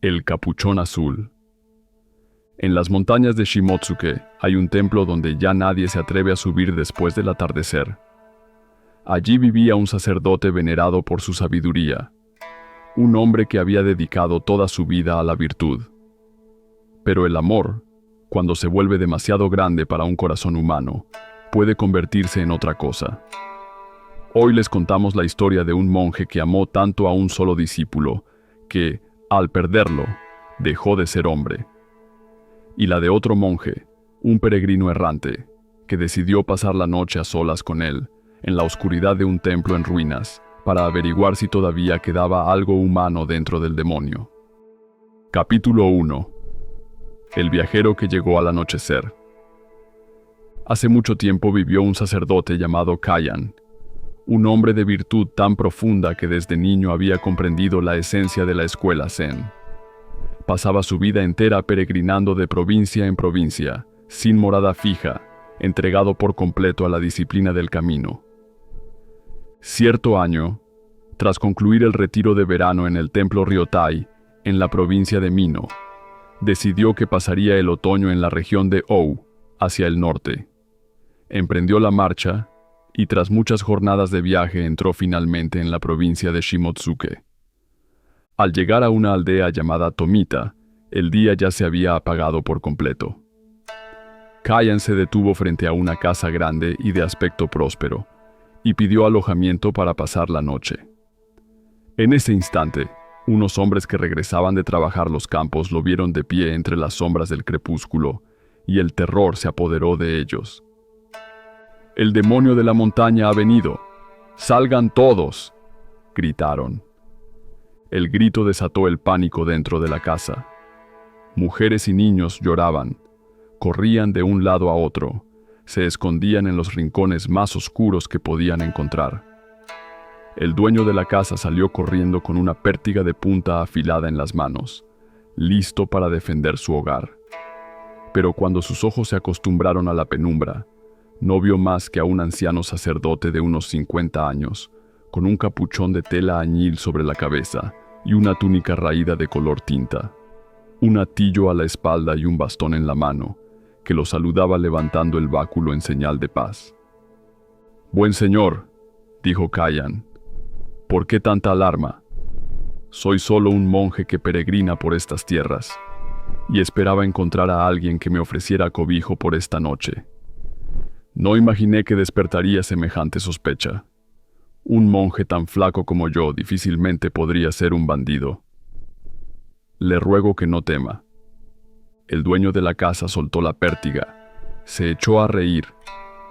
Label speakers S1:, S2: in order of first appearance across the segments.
S1: El Capuchón Azul. En las montañas de Shimotsuke hay un templo donde ya nadie se atreve a subir después del atardecer. Allí vivía un sacerdote venerado por su sabiduría, un hombre que había dedicado toda su vida a la virtud. Pero el amor, cuando se vuelve demasiado grande para un corazón humano, puede convertirse en otra cosa. Hoy les contamos la historia de un monje que amó tanto a un solo discípulo, que, al perderlo, dejó de ser hombre. Y la de otro monje, un peregrino errante, que decidió pasar la noche a solas con él, en la oscuridad de un templo en ruinas, para averiguar si todavía quedaba algo humano dentro del demonio. Capítulo 1. El viajero que llegó al anochecer. Hace mucho tiempo vivió un sacerdote llamado Kayan, un hombre de virtud tan profunda que desde niño había comprendido la esencia de la escuela Zen. Pasaba su vida entera peregrinando de provincia en provincia, sin morada fija, entregado por completo a la disciplina del camino. Cierto año, tras concluir el retiro de verano en el templo Ryotai, en la provincia de Mino, decidió que pasaría el otoño en la región de Ou, hacia el norte. Emprendió la marcha, y tras muchas jornadas de viaje entró finalmente en la provincia de Shimotsuke. Al llegar a una aldea llamada Tomita, el día ya se había apagado por completo. Kayan se detuvo frente a una casa grande y de aspecto próspero, y pidió alojamiento para pasar la noche. En ese instante, unos hombres que regresaban de trabajar los campos lo vieron de pie entre las sombras del crepúsculo, y el terror se apoderó de ellos. «El demonio de la montaña ha venido. ¡Salgan todos!», gritaron. El grito desató el pánico dentro de la casa. Mujeres y niños lloraban, corrían de un lado a otro, se escondían en los rincones más oscuros que podían encontrar. El dueño de la casa salió corriendo con una pértiga de punta afilada en las manos, listo para defender su hogar. Pero cuando sus ojos se acostumbraron a la penumbra, no vio más que a un anciano sacerdote de unos 50 años, con un capuchón de tela añil sobre la cabeza y una túnica raída de color tinta, un atillo a la espalda y un bastón en la mano, que lo saludaba levantando el báculo en señal de paz. «Buen señor», dijo Kayan, «¿por qué tanta alarma? Soy solo un monje que peregrina por estas tierras, y esperaba encontrar a alguien que me ofreciera cobijo por esta noche. No imaginé que despertaría semejante sospecha. Un monje tan flaco como yo difícilmente podría ser un bandido. Le ruego que no tema». El dueño de la casa soltó la pértiga, se echó a reír,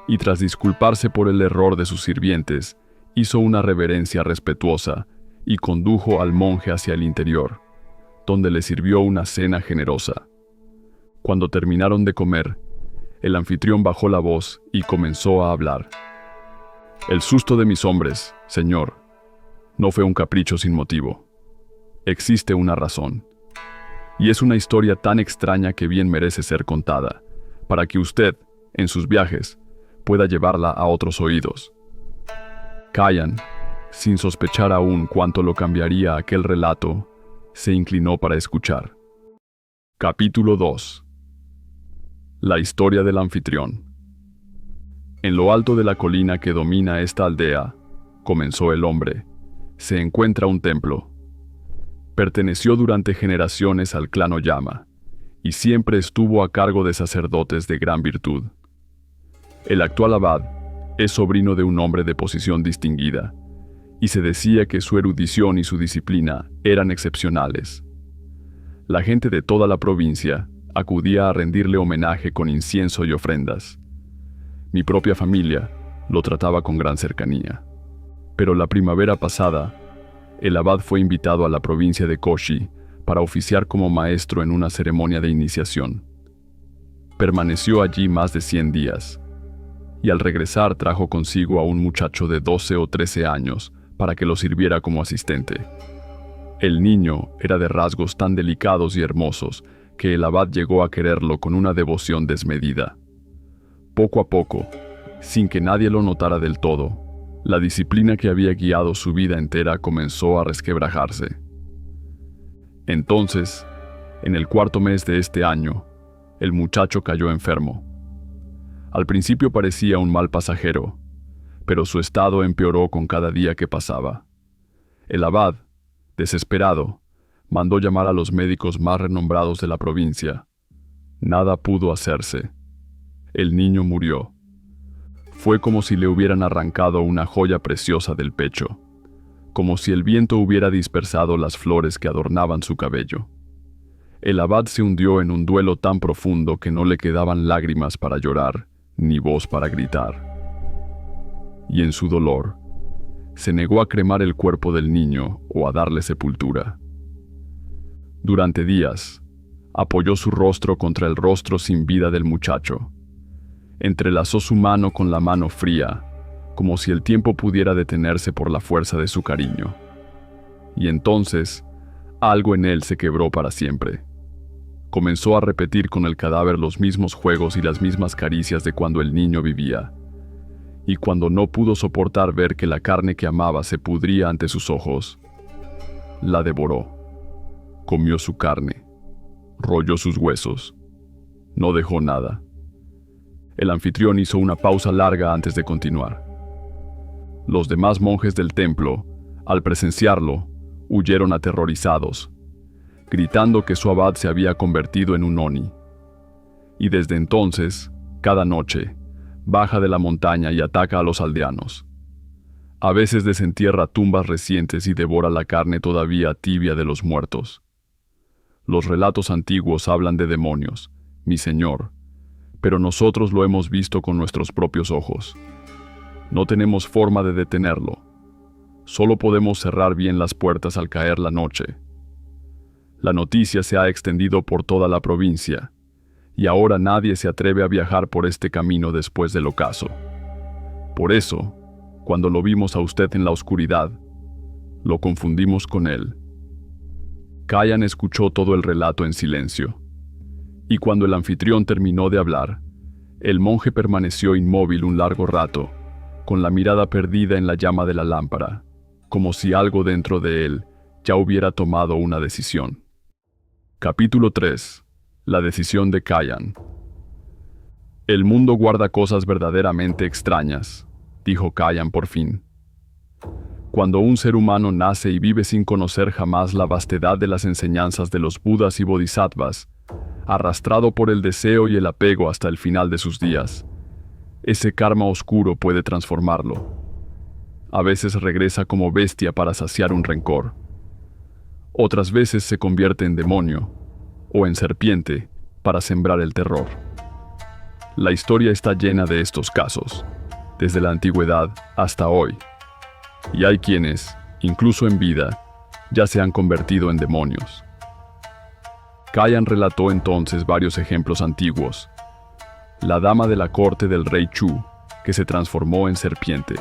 S1: y tras disculparse por el error de sus sirvientes, hizo una reverencia respetuosa y condujo al monje hacia el interior, donde le sirvió una cena generosa. Cuando terminaron de comer, el anfitrión bajó la voz y comenzó a hablar. «El susto de mis hombres, señor, no fue un capricho sin motivo. Existe una razón. Y es una historia tan extraña que bien merece ser contada, para que usted, en sus viajes, pueda llevarla a otros oídos». Kayan, sin sospechar aún cuánto lo cambiaría aquel relato, se inclinó para escuchar. Capítulo 2. La historia del anfitrión. En lo alto de la colina que domina esta aldea, comenzó el hombre, se encuentra un templo. Perteneció durante generaciones al clan Oyama, y siempre estuvo a cargo de sacerdotes de gran virtud. El actual abad es sobrino de un hombre de posición distinguida, y se decía que su erudición y su disciplina eran excepcionales. La gente de toda la provincia acudía a rendirle homenaje con incienso y ofrendas. Mi propia familia lo trataba con gran cercanía. Pero la primavera pasada, el abad fue invitado a la provincia de Koshi para oficiar como maestro en una ceremonia de iniciación. Permaneció allí más de 100 días, y al regresar trajo consigo a un muchacho de 12 o 13 años para que lo sirviera como asistente. El niño era de rasgos tan delicados y hermosos que el abad llegó a quererlo con una devoción desmedida. Poco a poco, sin que nadie lo notara del todo, la disciplina que había guiado su vida entera comenzó a resquebrajarse. Entonces, en el 4º mes de este año, el muchacho cayó enfermo. Al principio parecía un mal pasajero, pero su estado empeoró con cada día que pasaba. El abad, desesperado, mandó llamar a los médicos más renombrados de la provincia. Nada pudo hacerse. El niño murió. Fue como si le hubieran arrancado una joya preciosa del pecho, como si el viento hubiera dispersado las flores que adornaban su cabello. El abad se hundió en un duelo tan profundo que no le quedaban lágrimas para llorar, ni voz para gritar. Y en su dolor, se negó a cremar el cuerpo del niño o a darle sepultura. Durante días, apoyó su rostro contra el rostro sin vida del muchacho. Entrelazó su mano con la mano fría, como si el tiempo pudiera detenerse por la fuerza de su cariño. Y entonces, algo en él se quebró para siempre. Comenzó a repetir con el cadáver los mismos juegos y las mismas caricias de cuando el niño vivía. Y cuando no pudo soportar ver que la carne que amaba se pudría ante sus ojos, la devoró. Comió su carne, rolló sus huesos, no dejó nada. El anfitrión hizo una pausa larga antes de continuar. Los demás monjes del templo, al presenciarlo, huyeron aterrorizados, gritando que su abad se había convertido en un oni. Y desde entonces, cada noche, baja de la montaña y ataca a los aldeanos. A veces desentierra tumbas recientes y devora la carne todavía tibia de los muertos. Los relatos antiguos hablan de demonios, mi señor, pero nosotros lo hemos visto con nuestros propios ojos. No tenemos forma de detenerlo. Solo podemos cerrar bien las puertas al caer la noche. La noticia se ha extendido por toda la provincia, y ahora nadie se atreve a viajar por este camino después del ocaso. Por eso, cuando lo vimos a usted en la oscuridad, lo confundimos con él. Cayan escuchó todo el relato en silencio, y cuando el anfitrión terminó de hablar, el monje permaneció inmóvil un largo rato, con la mirada perdida en la llama de la lámpara, como si algo dentro de él ya hubiera tomado una decisión. Capítulo 3. La decisión de Cayan. El mundo guarda cosas verdaderamente extrañas, dijo Cayan por fin. Cuando un ser humano nace y vive sin conocer jamás la vastedad de las enseñanzas de los Budas y Bodhisattvas, arrastrado por el deseo y el apego hasta el final de sus días, ese karma oscuro puede transformarlo. A veces regresa como bestia para saciar un rencor. Otras veces se convierte en demonio o en serpiente para sembrar el terror. La historia está llena de estos casos, desde la antigüedad hasta hoy. Y hay quienes, incluso en vida, ya se han convertido en demonios. Cayan relató entonces varios ejemplos antiguos. La dama de la corte del rey Chu, que se transformó en serpiente.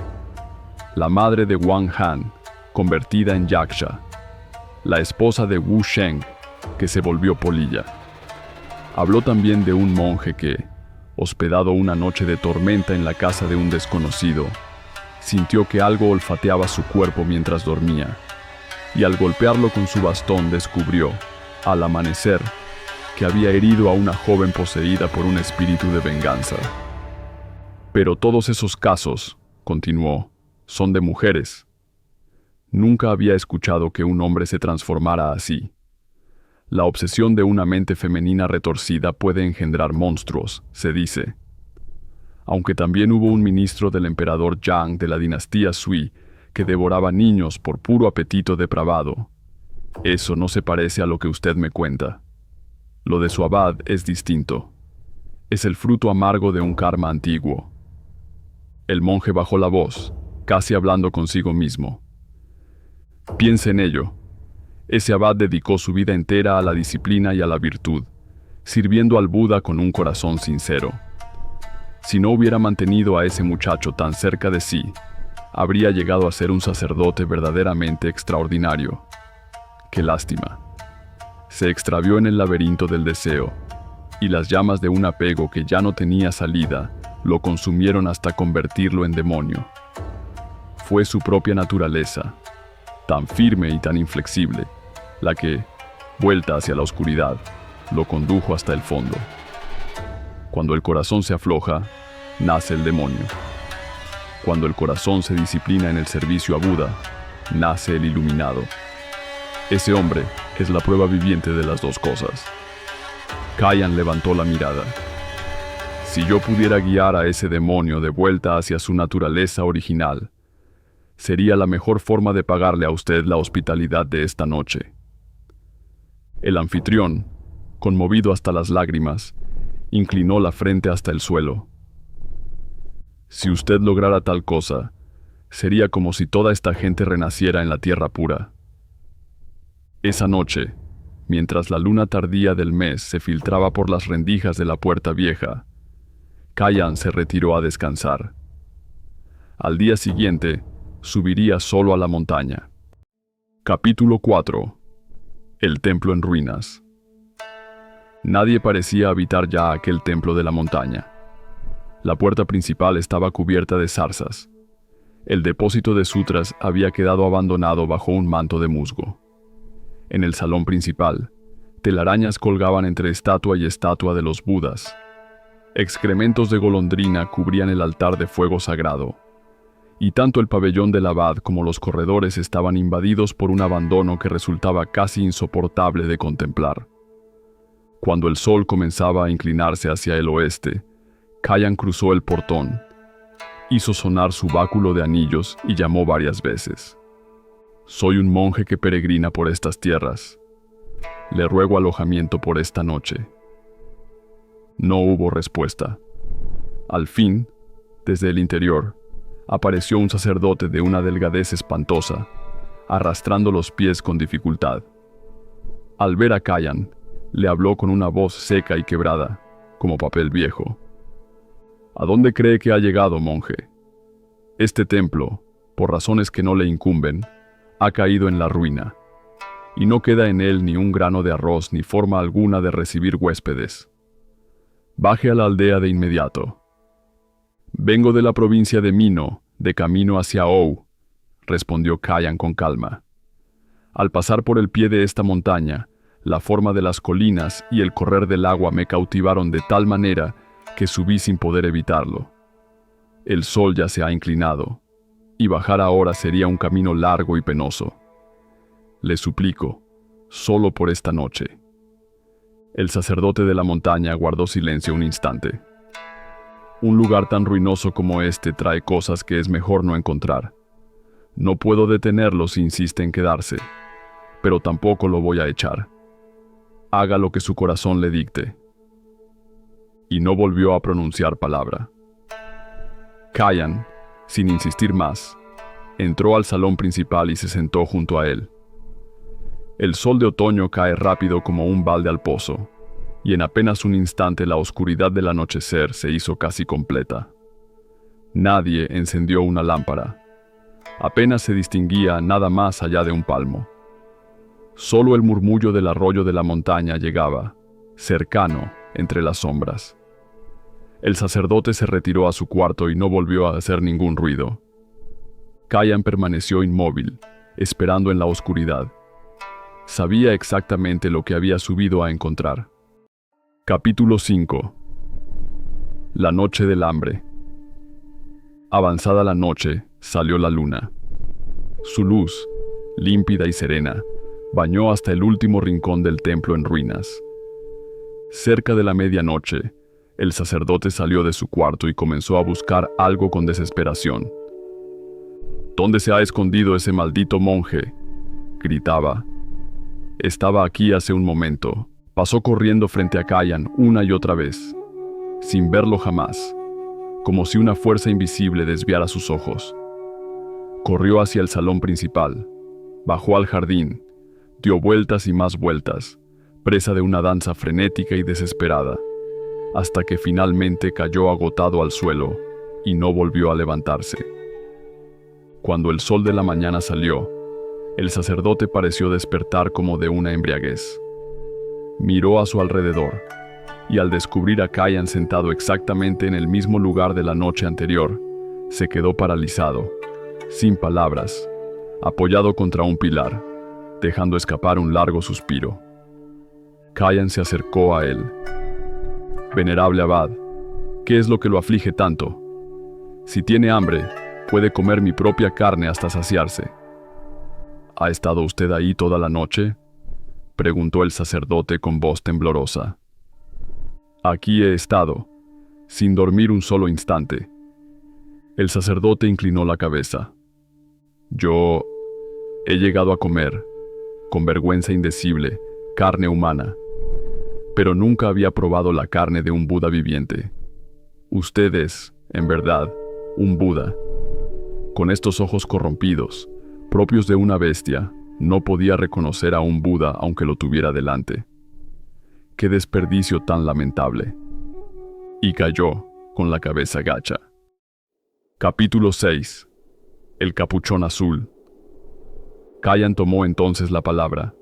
S1: La madre de Wang Han, convertida en yaksha. La esposa de Wu Sheng, que se volvió polilla. Habló también de un monje que, hospedado una noche de tormenta en la casa de un desconocido, sintió que algo olfateaba su cuerpo mientras dormía, y al golpearlo con su bastón descubrió, al amanecer, que había herido a una joven poseída por un espíritu de venganza. Pero todos esos casos, continuó, son de mujeres. Nunca había escuchado que un hombre se transformara así. La obsesión de una mente femenina retorcida puede engendrar monstruos, se dice. Aunque también hubo un ministro del emperador Yang de la dinastía Sui que devoraba niños por puro apetito depravado. Eso no se parece a lo que usted me cuenta. Lo de su abad es distinto. Es el fruto amargo de un karma antiguo. El monje bajó la voz, casi hablando consigo mismo. Piense en ello. Ese abad dedicó su vida entera a la disciplina y a la virtud, sirviendo al Buda con un corazón sincero. Si no hubiera mantenido a ese muchacho tan cerca de sí, habría llegado a ser un sacerdote verdaderamente extraordinario. Qué lástima. Se extravió en el laberinto del deseo, y las llamas de un apego que ya no tenía salida lo consumieron hasta convertirlo en demonio. Fue su propia naturaleza, tan firme y tan inflexible, la que, vuelta hacia la oscuridad, lo condujo hasta el fondo. Cuando el corazón se afloja, nace el demonio. Cuando el corazón se disciplina en el servicio a Buda, nace el iluminado. Ese hombre es la prueba viviente de las dos cosas. Kayan levantó la mirada. Si yo pudiera guiar a ese demonio de vuelta hacia su naturaleza original, sería la mejor forma de pagarle a usted la hospitalidad de esta noche. El anfitrión, conmovido hasta las lágrimas, inclinó la frente hasta el suelo. Si usted lograra tal cosa, sería como si toda esta gente renaciera en la tierra pura. Esa noche, mientras la luna tardía del mes se filtraba por las rendijas de la puerta vieja, Kayan se retiró a descansar. Al día siguiente, subiría solo a la montaña. Capítulo 4. El templo en ruinas. Nadie parecía habitar ya aquel templo de la montaña. La puerta principal estaba cubierta de zarzas. El depósito de sutras había quedado abandonado bajo un manto de musgo. En el salón principal, telarañas colgaban entre estatua y estatua de los Budas. Excrementos de golondrina cubrían el altar de fuego sagrado, y tanto el pabellón del abad como los corredores estaban invadidos por un abandono que resultaba casi insoportable de contemplar. Cuando el sol comenzaba a inclinarse hacia el oeste, Kayan cruzó el portón, hizo sonar su báculo de anillos y llamó varias veces. «Soy un monje que peregrina por estas tierras. Le ruego alojamiento por esta noche». No hubo respuesta. Al fin, desde el interior, apareció un sacerdote de una delgadez espantosa, arrastrando los pies con dificultad. Al ver a Kayan, le habló con una voz seca y quebrada, como papel viejo. «¿A dónde cree que ha llegado, monje? Este templo, por razones que no le incumben, ha caído en la ruina, y no queda en él ni un grano de arroz ni forma alguna de recibir huéspedes. Baje a la aldea de inmediato». «Vengo de la provincia de Mino, de camino hacia Ou», respondió Kayan con calma. «Al pasar por el pie de esta montaña, la forma de las colinas y el correr del agua me cautivaron de tal manera que subí sin poder evitarlo. El sol ya se ha inclinado, y bajar ahora sería un camino largo y penoso. Le suplico, solo por esta noche». El sacerdote de la montaña guardó silencio un instante. «Un lugar tan ruinoso como este trae cosas que es mejor no encontrar. No puedo detenerlo si insiste en quedarse, pero tampoco lo voy a echar. Haga lo que su corazón le dicte». Y no volvió a pronunciar palabra. Kayan, sin insistir más, entró al salón principal y se sentó junto a él. El sol de otoño cae rápido como un balde al pozo, y en apenas un instante la oscuridad del anochecer se hizo casi completa. Nadie encendió una lámpara. Apenas se distinguía nada más allá de un palmo. Solo el murmullo del arroyo de la montaña llegaba, cercano, entre las sombras. El sacerdote se retiró a su cuarto y no volvió a hacer ningún ruido. Kayan permaneció inmóvil, esperando en la oscuridad. Sabía exactamente lo que había subido a encontrar. Capítulo 5. La noche del hambre. Avanzada la noche, salió la luna. Su luz, límpida y serena, bañó hasta el último rincón del templo en ruinas. Cerca de la medianoche, el sacerdote salió de su cuarto y comenzó a buscar algo con desesperación. «¿Dónde se ha escondido ese maldito monje?», gritaba. «Estaba aquí hace un momento». Pasó corriendo frente a Kayan una y otra vez, sin verlo jamás, como si una fuerza invisible desviara sus ojos. Corrió hacia el salón principal, bajó al jardín, dio vueltas y más vueltas, presa de una danza frenética y desesperada, hasta que finalmente cayó agotado al suelo y no volvió a levantarse. Cuando el sol de la mañana salió, el sacerdote pareció despertar como de una embriaguez. Miró a su alrededor, y al descubrir a Kayan sentado exactamente en el mismo lugar de la noche anterior, se quedó paralizado, sin palabras, apoyado contra un pilar, dejando escapar un largo suspiro. Kayan se acercó a él. Venerable abad, ¿qué es lo que lo aflige tanto? Si tiene hambre, puede comer mi propia carne hasta saciarse. ¿Ha estado usted ahí toda la noche?, preguntó el sacerdote con voz temblorosa. Aquí he estado, sin dormir un solo instante. El sacerdote inclinó la cabeza. Yo he llegado a comer, con vergüenza indecible, carne humana, pero nunca había probado la carne de un Buda viviente. Usted es, en verdad, un Buda. Con estos ojos corrompidos, propios de una bestia, no podía reconocer a un Buda aunque lo tuviera delante. ¡Qué desperdicio tan lamentable! Y cayó, con la cabeza gacha. Capítulo 6. El capuchón azul. Kayan tomó entonces la palabra.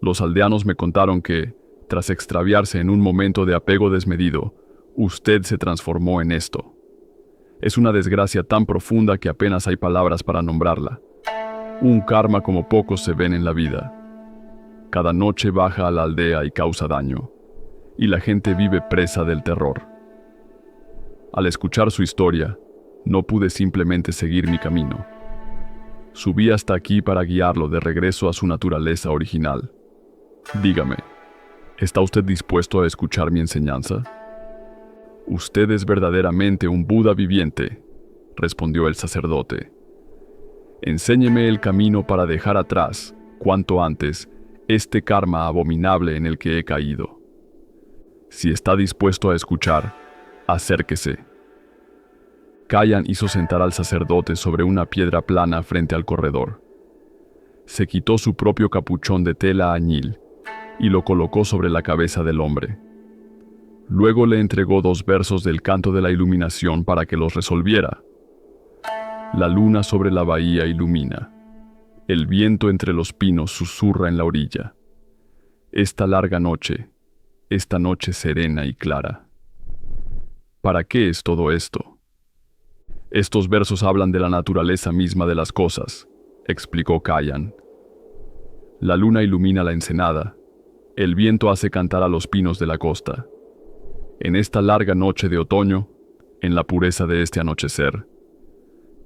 S1: Los aldeanos me contaron que, tras extraviarse en un momento de apego desmedido, usted se transformó en esto. Es una desgracia tan profunda que apenas hay palabras para nombrarla. Un karma como pocos se ven en la vida. Cada noche baja a la aldea y causa daño, y la gente vive presa del terror. Al escuchar su historia, no pude simplemente seguir mi camino. Subí hasta aquí para guiarlo de regreso a su naturaleza original. Dígame, ¿está usted dispuesto a escuchar mi enseñanza? Usted es verdaderamente un Buda viviente, respondió el sacerdote. Enséñeme el camino para dejar atrás, cuanto antes, este karma abominable en el que he caído. Si está dispuesto a escuchar, acérquese. Kayan hizo sentar al sacerdote sobre una piedra plana frente al corredor. Se quitó su propio capuchón de tela añil y lo colocó sobre la cabeza del hombre. Luego le entregó 2 versos del canto de la iluminación para que los resolviera. La luna sobre la bahía ilumina. El viento entre los pinos susurra en la orilla. Esta larga noche, esta noche serena y clara. ¿Para qué es todo esto? Estos versos hablan de la naturaleza misma de las cosas, explicó Kayan. La luna ilumina la ensenada. El viento hace cantar a los pinos de la costa. En esta larga noche de otoño, en la pureza de este anochecer,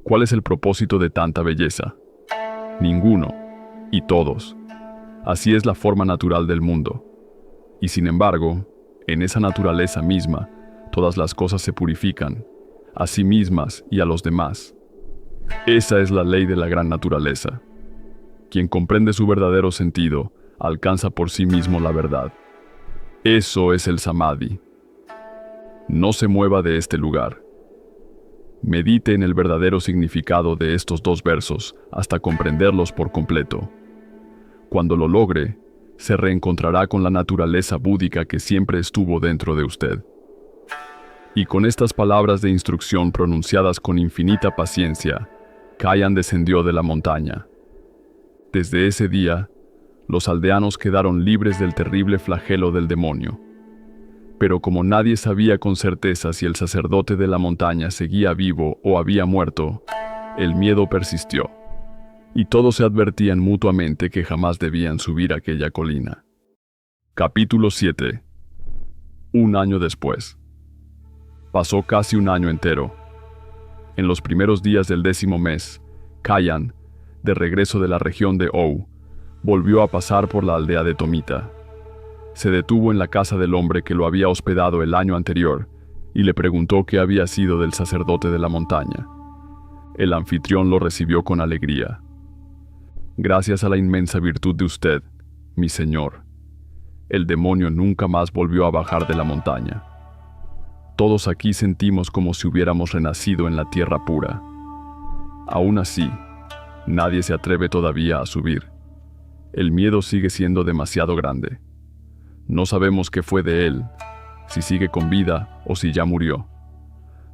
S1: ¿cuál es el propósito de tanta belleza? Ninguno, y todos. Así es la forma natural del mundo. Y sin embargo, en esa naturaleza misma, todas las cosas se purifican, a sí mismas y a los demás. Esa es la ley de la gran naturaleza. Quien comprende su verdadero sentido, alcanza por sí mismo la verdad. Eso es el samadhi. No se mueva de este lugar. Medite en el verdadero significado de estos 2 versos hasta comprenderlos por completo. Cuando lo logre, se reencontrará con la naturaleza búdica que siempre estuvo dentro de usted. Y con estas palabras de instrucción pronunciadas con infinita paciencia, Kayan descendió de la montaña. Desde ese día, los aldeanos quedaron libres del terrible flagelo del demonio. Pero como nadie sabía con certeza si el sacerdote de la montaña seguía vivo o había muerto, el miedo persistió, y todos se advertían mutuamente que jamás debían subir aquella colina. Capítulo 7. Un año después. Pasó casi un año entero. En los primeros días del 10º mes, Kayan, de regreso de la región de Ou, volvió a pasar por la aldea de Tomita. Se detuvo en la casa del hombre que lo había hospedado el año anterior y le preguntó qué había sido del sacerdote de la montaña. El anfitrión lo recibió con alegría. Gracias a la inmensa virtud de usted, mi señor, el demonio nunca más volvió a bajar de la montaña. Todos aquí sentimos como si hubiéramos renacido en la tierra pura. Aún así, nadie se atreve todavía a subir. El miedo sigue siendo demasiado grande. No sabemos qué fue de él, si sigue con vida o si ya murió.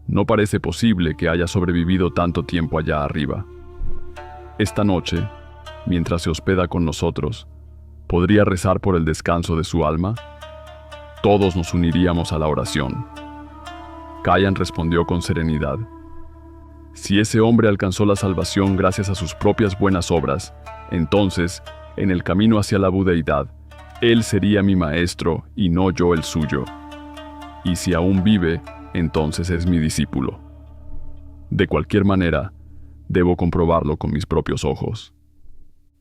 S1: No parece posible que haya sobrevivido tanto tiempo allá arriba. Esta noche, mientras se hospeda con nosotros, ¿podría rezar por el descanso de su alma? Todos nos uniríamos a la oración. Kayan respondió con serenidad. Si ese hombre alcanzó la salvación gracias a sus propias buenas obras, entonces, en el camino hacia la budeidad, Él sería mi maestro y no yo el suyo. Y si aún vive, entonces es mi discípulo. De cualquier manera, debo comprobarlo con mis propios ojos.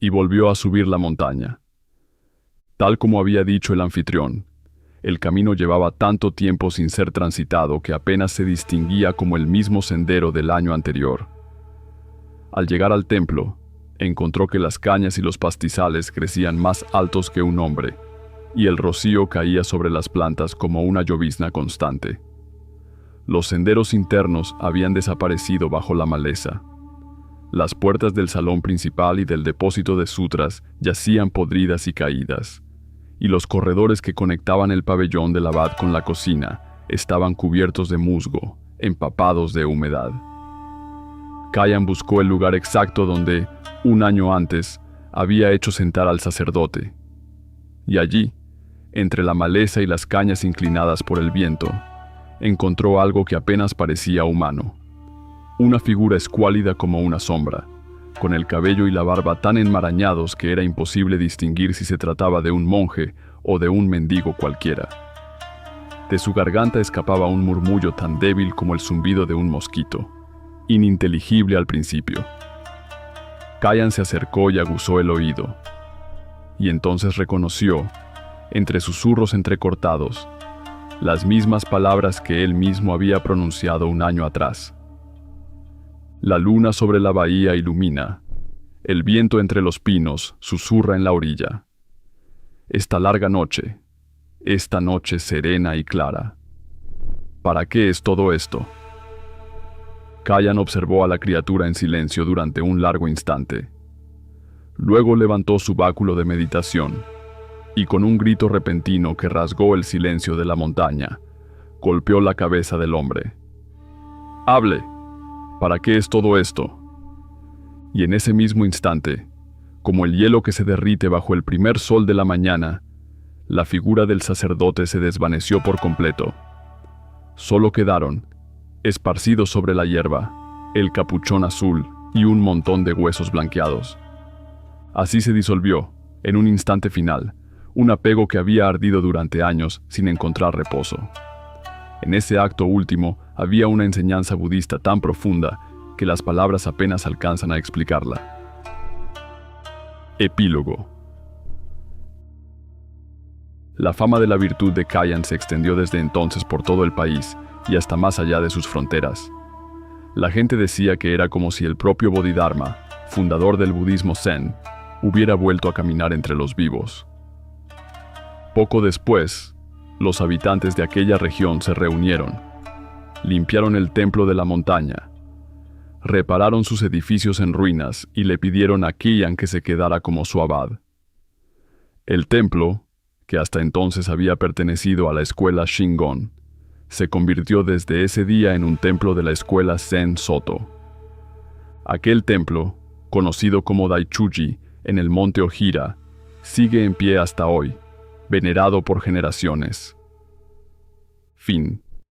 S1: Y volvió a subir la montaña. Tal como había dicho el anfitrión, el camino llevaba tanto tiempo sin ser transitado que apenas se distinguía como el mismo sendero del año anterior. Al llegar al templo, encontró que las cañas y los pastizales crecían más altos que un hombre, y el rocío caía sobre las plantas como una llovizna constante. Los senderos internos habían desaparecido bajo la maleza. Las puertas del salón principal y del depósito de sutras yacían podridas y caídas, y los corredores que conectaban el pabellón del abad con la cocina estaban cubiertos de musgo, empapados de humedad. Kayan buscó el lugar exacto donde, un año antes, había hecho sentar al sacerdote. Y allí, entre la maleza y las cañas inclinadas por el viento, encontró algo que apenas parecía humano. Una figura escuálida como una sombra, con el cabello y la barba tan enmarañados que era imposible distinguir si se trataba de un monje o de un mendigo cualquiera. De su garganta escapaba un murmullo tan débil como el zumbido de un mosquito, ininteligible al principio. Kayan se acercó y aguzó el oído, y entonces reconoció, entre susurros entrecortados, las mismas palabras que él mismo había pronunciado un año atrás. La luna sobre la bahía ilumina, el viento entre los pinos susurra en la orilla. Esta larga noche, esta noche serena y clara. ¿Para qué es todo esto? Kayan observó a la criatura en silencio durante un largo instante. Luego levantó su báculo de meditación, y con un grito repentino que rasgó el silencio de la montaña, golpeó la cabeza del hombre. ¡Hable! ¿Para qué es todo esto? Y en ese mismo instante, como el hielo que se derrite bajo el primer sol de la mañana, la figura del sacerdote se desvaneció por completo. Solo quedaron, esparcidos sobre la hierba, el capuchón azul y un montón de huesos blanqueados. Así se disolvió, en un instante final, un apego que había ardido durante años sin encontrar reposo. En ese acto último había una enseñanza budista tan profunda que las palabras apenas alcanzan a explicarla. Epílogo. La fama de la virtud de Kayan se extendió desde entonces por todo el país y hasta más allá de sus fronteras. La gente decía que era como si el propio Bodhidharma, fundador del budismo Zen, hubiera vuelto a caminar entre los vivos. Poco después, los habitantes de aquella región se reunieron, limpiaron el templo de la montaña, repararon sus edificios en ruinas y le pidieron a Kayan que se quedara como su abad. El templo, que hasta entonces había pertenecido a la escuela Shingon, se convirtió desde ese día en un templo de la escuela Zen Soto. Aquel templo, conocido como Daichuji en el monte Ojira, sigue en pie hasta hoy, venerado por generaciones. Fin.